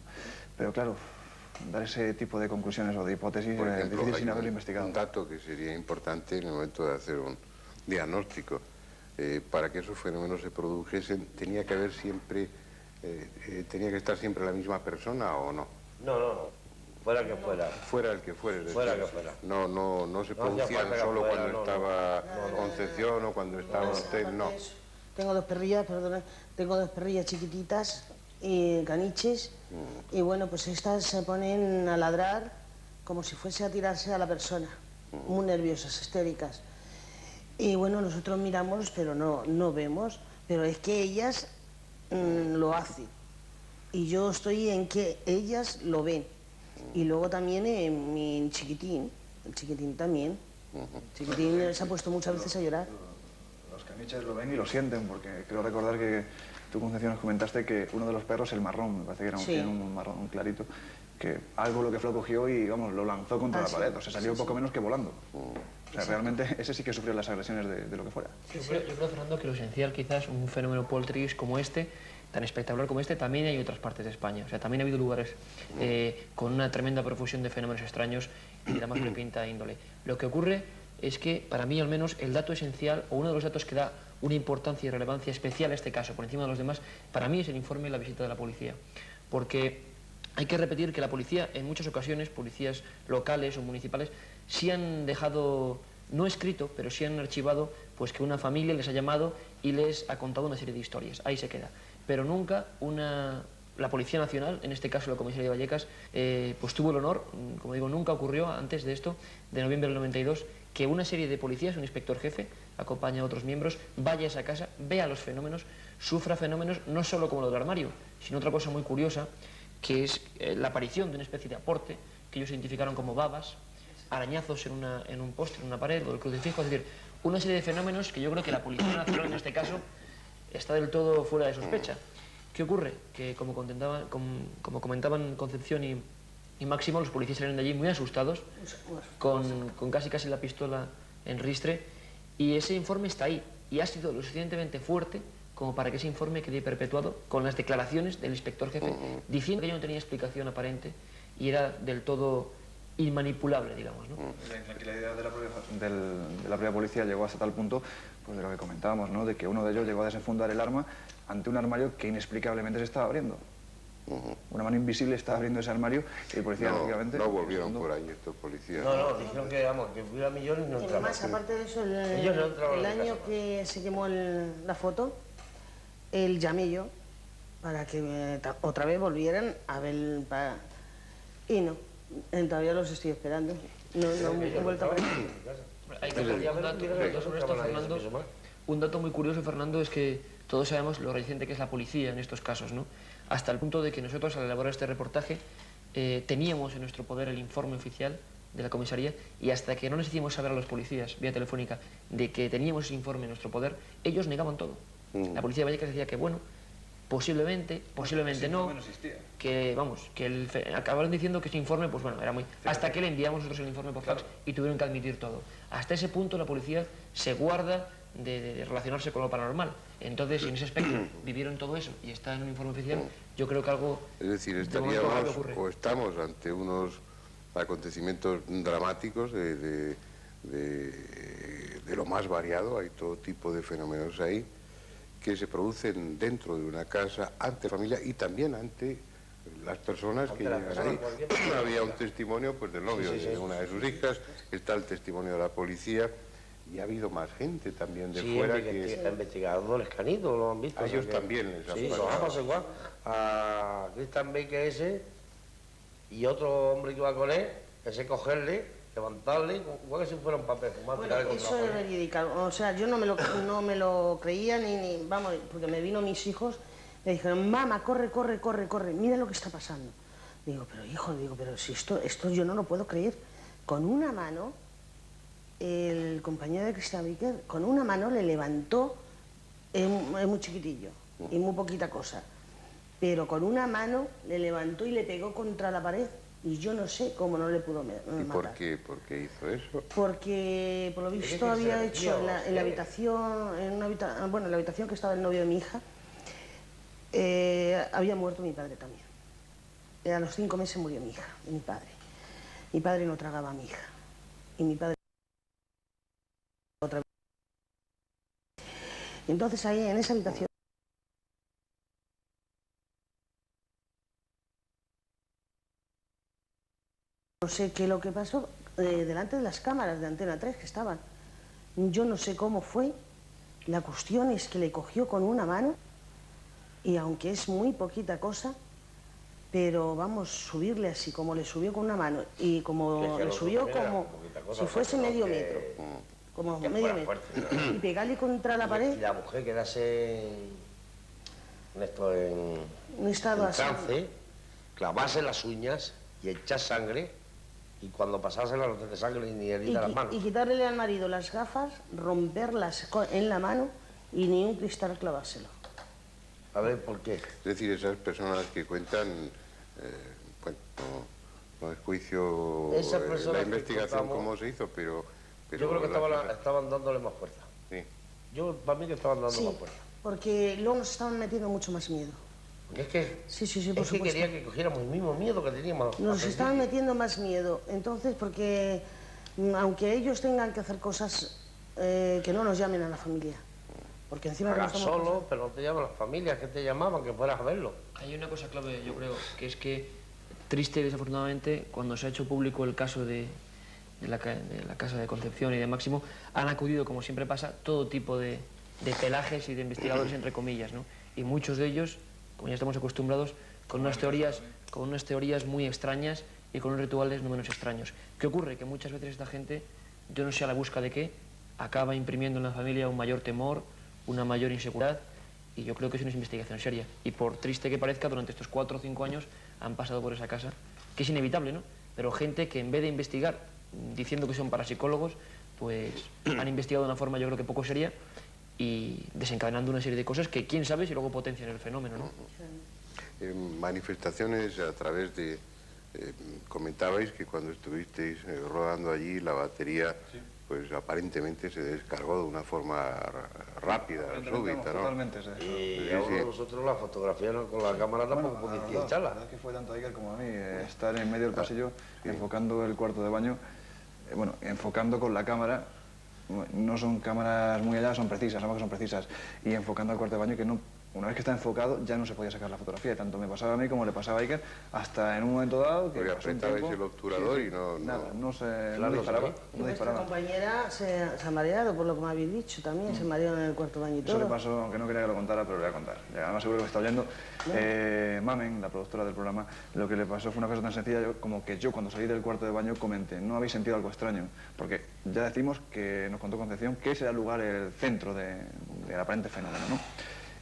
Pero claro, dar ese tipo de conclusiones o de hipótesis Por ejemplo, es difícil sin haberlo investigado. Un dato que sería importante en el momento de hacer un diagnóstico. Para que esos fenómenos se produjesen, ¿tenía que haber siempre, tenía que estar siempre la misma persona o no? No. Fuera que fuera. Fuera el que fuera. Fuera que fuera. No se producían solo cuando estaba Concepción o cuando estaba usted, no. Tengo dos perrillas, perdona, tengo dos perrillas chiquititas, caniches, y bueno, pues estas se ponen a ladrar como si fuese a tirarse a la persona, muy nerviosas, histéricas. Y bueno, nosotros miramos, pero no vemos, pero es que ellas lo hacen. Y yo estoy en que ellas lo ven. Y luego también mi chiquitín, el chiquitín también. El chiquitín se ha puesto muchas veces a llorar. Los caniches lo ven y lo sienten, porque creo recordar que tú, Concepción, nos comentaste que uno de los perros, el marrón, me parece que era un marrón clarito, que algo lo que fue lo cogió y, vamos, lo lanzó contra la pared, o sea, salió poco menos que volando. O sea, realmente ese sí que sufrió las agresiones de lo que fuera. Yo creo, Fernando, que lo esencial quizás, un fenómeno poltergeist como este, tan espectacular como este, también hay en otras partes de España. O sea, también ha habido lugares con una tremenda profusión de fenómenos extraños y de la más repinta índole. Lo que ocurre es que, para mí al menos, el dato esencial, o uno de los datos que da una importancia y relevancia especial a este caso, por encima de los demás, para mí es el informe y la visita de la policía. Porque hay que repetir que la policía, en muchas ocasiones, policías locales o municipales, sí han dejado, no escrito, pero sí han archivado, pues que una familia les ha llamado y les ha contado una serie de historias. Ahí se queda. Pero nunca la Policía Nacional, en este caso la Comisaría de Vallecas, pues tuvo el honor, como digo, nunca ocurrió antes de esto, de noviembre del 92, que una serie de policías, un inspector jefe, acompaña a otros miembros, vaya a esa casa, vea los fenómenos, sufra fenómenos, no solo como lo del armario, sino otra cosa muy curiosa, que es la aparición de una especie de aporte que ellos identificaron como babas, arañazos en un poste, en una pared, o el crucifijo, es decir, una serie de fenómenos que yo creo que la Policía Nacional en este caso está del todo fuera de sospecha. ¿Qué ocurre? Que como comentaban Concepción y Máximo, los policías salieron de allí muy asustados, con casi la pistola en ristre, y ese informe está ahí, y ha sido lo suficientemente fuerte como para que ese informe quede perpetuado con las declaraciones del inspector jefe, diciendo que ello no tenía explicación aparente y era del todo inmanipulable, digamos, ¿no? La intranquilidad de la propia policía llegó hasta tal punto, pues de lo que comentábamos, ¿no? De que uno de ellos llegó a desenfundar el arma ante un armario que inexplicablemente se estaba abriendo. Una mano invisible está abriendo ese armario y el policía, lógicamente... No volvieron por ahí estos policías. No, dijeron que, vamos, que hubiera millones y no entraban. Además, aparte de eso, Ellos no entraban el en año casa. que se quemó la foto, el llamé yo para que otra vez volvieran a ver... Y no, todavía los estoy esperando. No he vuelto a ver. Hay que añadir un dato sobre esto, Fernando. Un dato muy curioso, Fernando, es que todos sabemos lo reciente que es la policía en estos casos, ¿no? Hasta el punto de que nosotros, al elaborar este reportaje, teníamos en nuestro poder el informe oficial de la comisaría y hasta que no les hicimos saber a los policías, vía telefónica, de que teníamos ese informe en nuestro poder, ellos negaban todo. La policía de Vallecas decía que, bueno, posiblemente no, que, vamos, que acabaron diciendo que ese informe, pues bueno, era muy... Hasta que le enviamos nosotros el informe por fax y tuvieron que admitir todo. Hasta ese punto la policía se guarda de relacionarse con lo paranormal. Entonces, si en ese aspecto vivieron todo eso y está en un informe oficial, yo creo que algo... Es decir, estaríamos o estamos ante unos acontecimientos dramáticos de lo más variado, hay todo tipo de fenómenos ahí, que se producen dentro de una casa, ante familia y también ante las personas que llegan ahí. Había un testimonio pues, del novio de una de sus hijas, está el testimonio de la policía, y ha habido más gente también de fuera que... investigadores que han ido, lo han visto. A ellos también les ha pasado. Sí, los ha pasado igual. A Christian Baker ese y otro hombre que iba con él, ese cogerle, levantarle, igual que si fuera un papel fumado. Bueno, eso es verídico. O sea, yo no me lo creía ni... Vamos, porque me vino mis hijos, me dijeron, mamá, corre, mira lo que está pasando. Digo, pero hijo, pero si esto yo no lo puedo creer. Con una mano... El compañero de Christian Baker, con una mano le levantó, es muy chiquitillo y muy poquita cosa, pero con una mano le levantó y le pegó contra la pared y yo no sé cómo no le pudo matar. ¿Y por qué hizo eso? Porque, por lo visto, había hecho en la habitación, bueno, en la habitación que estaba el novio de mi hija, había muerto mi padre también. A los 5 meses murió mi hija, mi padre. Mi padre no tragaba a mi hija y mi padre... otra vez. Entonces ahí en esa habitación no sé qué es lo que pasó delante de las cámaras de Antena 3 que estaban. Yo no sé cómo fue. La cuestión es que le cogió con una mano y aunque es muy poquita cosa, pero vamos, subirle así como le subió con una mano y como le subió como si fuese medio metro. Como medio metro. Y pegarle contra la pared. Y la mujer quedase en trance, clavarse las uñas y echar sangre, y cuando pasase la nota de sangre ni herida las manos. Y quitarle al marido las gafas, romperlas en la mano y ni un cristal clavárselo. A ver, ¿por qué? Es decir, esas personas que cuentan, bueno, no es juicio la investigación cómo se hizo, pero yo creo que estaban dándole más fuerza. Sí. Yo, para mí, que estaban dando más fuerza. Porque luego nos estaban metiendo mucho más miedo. Porque es que, sí, por es que quería que cogiéramos el mismo miedo que teníamos. Nos estaban metiendo más miedo. Entonces, porque aunque ellos tengan que hacer cosas, que no nos llamen a la familia. Porque encima hagas solo, pero no te llaman las familias que te llamaban, que fueras a verlo. Hay una cosa clave, yo creo, que es que, triste y desafortunadamente, cuando se ha hecho público el caso de la casa de Concepción y de Máximo, han acudido, como siempre pasa, todo tipo de pelajes y de investigadores, entre comillas, ¿no? Y muchos de ellos, como ya estamos acostumbrados, con unas teorías muy extrañas y con unos rituales no menos extraños. ¿Qué ocurre? Que muchas veces esta gente, yo no sé a la busca de qué, acaba imprimiendo en la familia un mayor temor, una mayor inseguridad, y yo creo que es una investigación seria. Y por triste que parezca, durante estos 4 o 5 años han pasado por esa casa, que es inevitable, ¿no? Pero gente que en vez de investigar diciendo que son parapsicólogos, pues han investigado de una forma yo creo que poco seria y desencadenando una serie de cosas que quién sabe si luego potencian el fenómeno, ¿no? Manifestaciones a través de... comentabais que cuando estuvisteis rodando allí la batería, pues aparentemente se descargó de una forma rápida, súbita, ¿no? Totalmente, sí. Y nosotros la fotografiaron con la cámara, tampoco pudiste echarla. La verdad es que fue tanto a Iker como a mí, estar en medio del pasillo, enfocando el cuarto de baño, bueno, enfocando con la cámara, no son cámaras muy allá, son precisas, ambas son precisas, y enfocando al cuarto de baño que no Una vez que está enfocado, ya no se podía sacar la fotografía. Y tanto me pasaba a mí como le pasaba a Iker, hasta en un momento dado que... Porque apretabais el obturador y no... Nada, no Claro, disparaba. sí. No Nuestra disparaba. compañera se ha mareado, por lo que me habéis dicho también, se mareó en el cuarto baño y Eso todo. le pasó, aunque no quería que lo contara, pero lo voy a contar. Y además seguro que me está oyendo. Mamen, la productora del programa, lo que le pasó fue una cosa tan sencilla como que yo cuando salí del cuarto de baño comenté, ¿no habéis sentido algo extraño? Porque ya decimos que nos contó Concepción que ese era el lugar, el centro del aparente fenómeno, ¿no?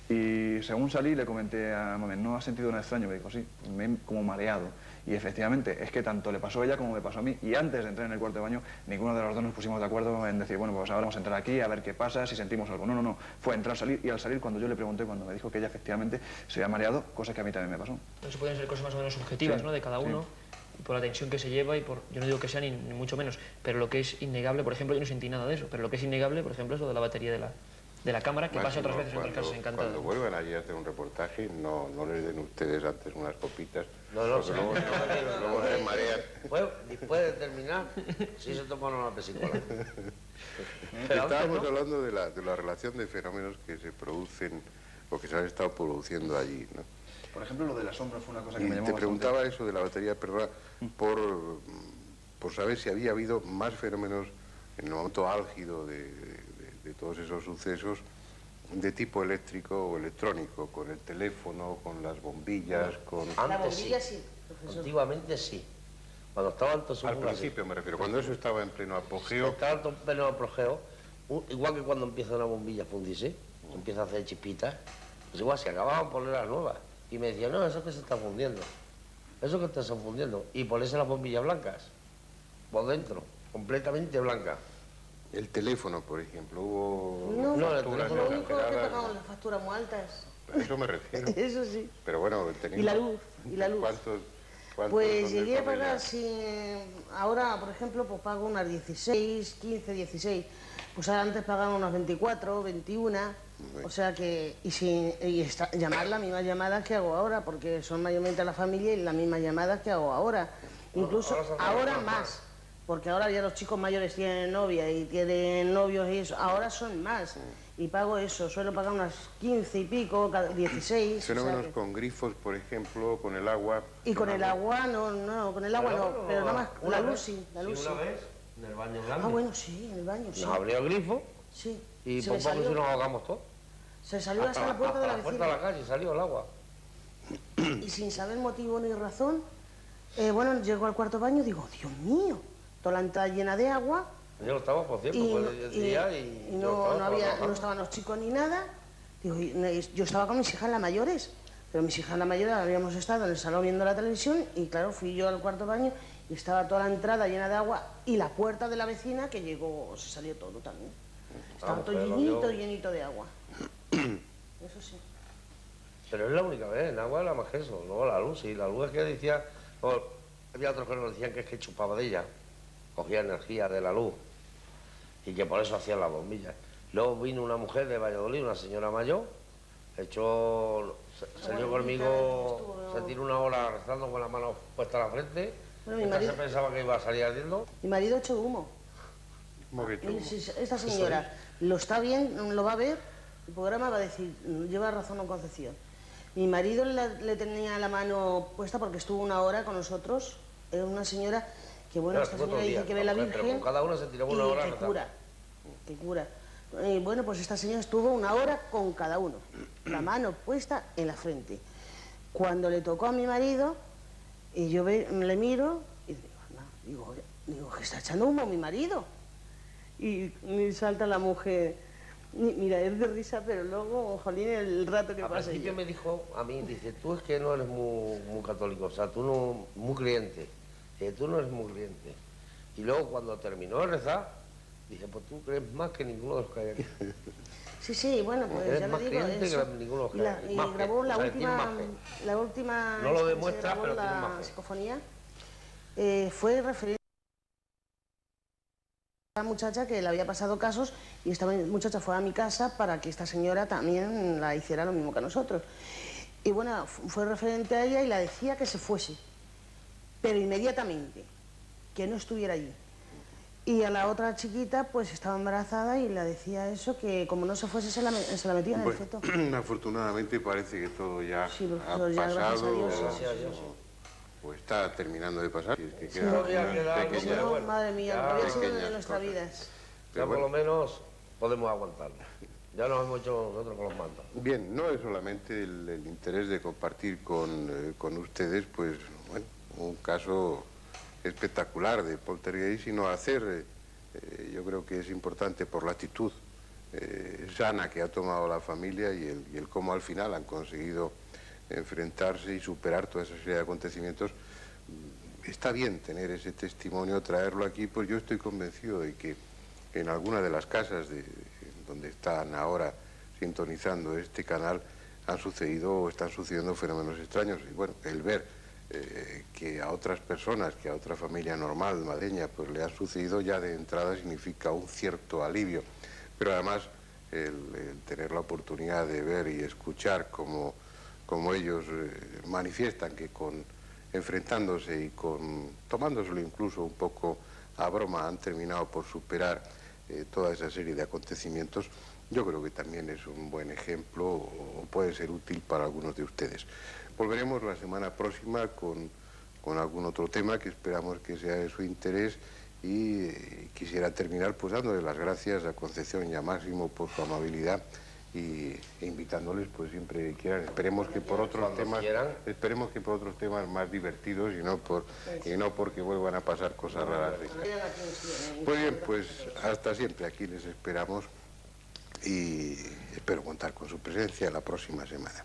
Y según salí le comenté a Mamen, ¿no has sentido nada extraño? Me dijo, sí, me he como mareado. Y efectivamente, es que tanto le pasó a ella como me pasó a mí. Y antes de entrar en el cuarto de baño, ninguno de los dos nos pusimos de acuerdo en decir, bueno, pues ahora vamos a entrar aquí a ver qué pasa, si sentimos algo. No, no. Fue entrar, salir, y al salir, cuando yo le pregunté, cuando me dijo que ella efectivamente se había mareado, cosa que a mí también me pasó. Eso pueden ser cosas más o menos subjetivas, Sí, ¿no?, de cada uno, y por la tensión que se lleva y por... Yo no digo que sea ni mucho menos, pero lo que es innegable, por ejemplo, yo no sentí nada de eso, pero lo que es innegable, por ejemplo, es lo de la batería de la cámara, que pasa otras veces en otras casas encantadas. Cuando vuelvan allí a hacer un reportaje, no les den ustedes antes unas copitas. No, porque luego se marean. Después de terminar, sí se toman una pesicola. Estábamos hablando de la relación de fenómenos que se producen o que se han estado produciendo allí, ¿no? Por ejemplo, lo de la sombra fue una cosa que Y me llamó te bastante. preguntaba eso de la batería, perdona, por saber si había habido más fenómenos en el momento álgido de todos esos sucesos de tipo eléctrico o electrónico, con el teléfono, con las bombillas, con... La Antes bombilla sí. sí, profesor. Antiguamente sí. Cuando estaba alto su Al principio me refiero, cuando eso estaba en pleno apogeo. Estaba alto en pleno apogeo, igual que cuando empieza una bombilla a fundirse, empieza a hacer chispitas, pues igual se acababan por poner las nuevas. Y me decían, no, eso que se está fundiendo. Eso que se está fundiendo. Y ponerse las bombillas blancas, por dentro, completamente blancas. El teléfono, por ejemplo, hubo No, el facturas teléfono Lo único que exageradas, pagamos las facturas muy altas. A eso me refiero. Eso sí. Pero bueno, Y la luz, y la luz. ¿Cuántos Pues son de llegué a familia? pagar, ahora por ejemplo, pues pago unas 16, 15, 16. Pues ahora antes pagaba unas 24, 21. O sea que, llamar las mismas llamadas que hago ahora, porque son mayormente la familia y las mismas llamadas que hago ahora. Incluso ahora más, porque ahora ya los chicos mayores tienen novia y tienen novios y eso, ahora son más. Y pago eso, suelo pagar unas 15 y pico, 16. Fenómenos o sea que... con grifos, por ejemplo, con el agua. Y con el agua, no, con el agua no, pero nada más, la luz sí, la luz sí. Una vez, en el baño grande, Ah, bueno, sí, en el baño, sí. nos abrió el grifo Sí. y Se por me poco salió, se nos ahogamos todos. se salió hasta la puerta de la A la puerta de vecina. la calle salió el agua. Y sin saber motivo ni razón, bueno, llego al cuarto baño y digo, Dios mío, toda la entrada llena de agua. Yo no estaba, por cierto, Y, fue no- el y- día y y no, yo no había, no trabajando. estaban los chicos ni nada. Digo, yo estaba con mis hijas las mayores, pero mis hijas las mayores habíamos estado en el salón viendo la televisión y claro, fui yo al cuarto baño y estaba toda la entrada llena de agua y la puerta de la vecina que llegó, se salió todo también. Estaba Vamos, todo pero llenito, yo- llenito de agua. Eso sí. Pero es la única vez, en agua era más que eso. Luego la luz, sí, la luz es que decía... luego había otros que nos decían que es que chupaba de ella, cogía energía de la luz y que por eso hacían las bombillas. Luego vino una mujer de Valladolid, una señora mayor, salió conmigo, se tiró una hora rezando con la mano puesta a la frente. Bueno, mi Esta marido- se pensaba que iba a salir ardiendo. Mi marido echó humo. Un poquito. Esta señora lo está bien, lo va a ver, el programa va a decir, lleva razón don Concepción. Mi marido le tenía la mano puesta porque estuvo una hora con nosotros. Era una señora que, bueno, Claro, esta estuvo todo señora el dice día, que ve la pero Virgen con cada una se tiraba una y hora que rezando. cura, que cura. Y bueno, pues esta señora estuvo una hora con cada uno, la mano puesta en la frente. Cuando le tocó a mi marido, y yo le miro y digo, que está echando humo mi marido. Y me salta la mujer, mira, es de risa, pero luego, jolín, el rato que Al pasa. principio me dijo a mí, dice, tú es que no eres muy católico, o sea, tú no, muy creyente. Dice, tú no eres muy creyente. Y luego cuando terminó de rezar, dije, pues tú crees más que ninguno de los que hay aquí. Sí, bueno, pues Eres ya le más digo creyente eso. que ninguno de los que Y, hay. y Más fe, grabó o sea, tiene más fe. la última No lo vez que se demuestra, grabó pero tiene la más fe. psicofonía, fue referente a una muchacha que le había pasado casos y esta muchacha fue a mi casa para que esta señora también la hiciera lo mismo que a nosotros. Y bueno, fue referente a ella y la decía que se fuese, pero inmediatamente, que no estuviera allí. Y a la otra chiquita, pues estaba embarazada y le decía eso, que como no se fuese, se la metía en el feto. Afortunadamente parece que todo ya Sí, ha pues ya, gracias a Dios. o está terminando de pasar. Es que Sí. queda Podría una quedar algo, pequeña- pero No, madre mía, ya, lo que había sido de pequeñas nuestras cosas. vidas. Ya por lo menos podemos aguantarlo. Ya nos hemos hecho nosotros con los mandos. Bien, no es solamente el interés de compartir con ustedes, pues, bueno, un caso espectacular de poltergeist, sino hacer, yo creo que es importante por la actitud sana que ha tomado la familia y el cómo al final han conseguido enfrentarse y superar toda esa serie de acontecimientos. Está bien tener ese testimonio, traerlo aquí, pues yo estoy convencido de que en alguna de las casas donde están ahora sintonizando este canal han sucedido o están sucediendo fenómenos extraños. Y bueno, el ver que a otras personas, que a otra familia normal, madreña, pues le ha sucedido ya de entrada significa un cierto alivio. Pero además el tener la oportunidad de ver y escuchar cómo ellos manifiestan que enfrentándose y tomándoselo incluso un poco a broma han terminado por superar toda esa serie de acontecimientos, yo creo que también es un buen ejemplo o puede ser útil para algunos de ustedes. Volveremos la semana próxima con algún otro tema que esperamos que sea de su interés y quisiera terminar pues dándole las gracias a Concepción y a Máximo por su amabilidad e invitándoles pues siempre que quieran. Esperemos que por otros temas más divertidos y no porque vuelvan a pasar cosas raras. Pues bien, pues hasta siempre, aquí les esperamos y espero contar con su presencia la próxima semana.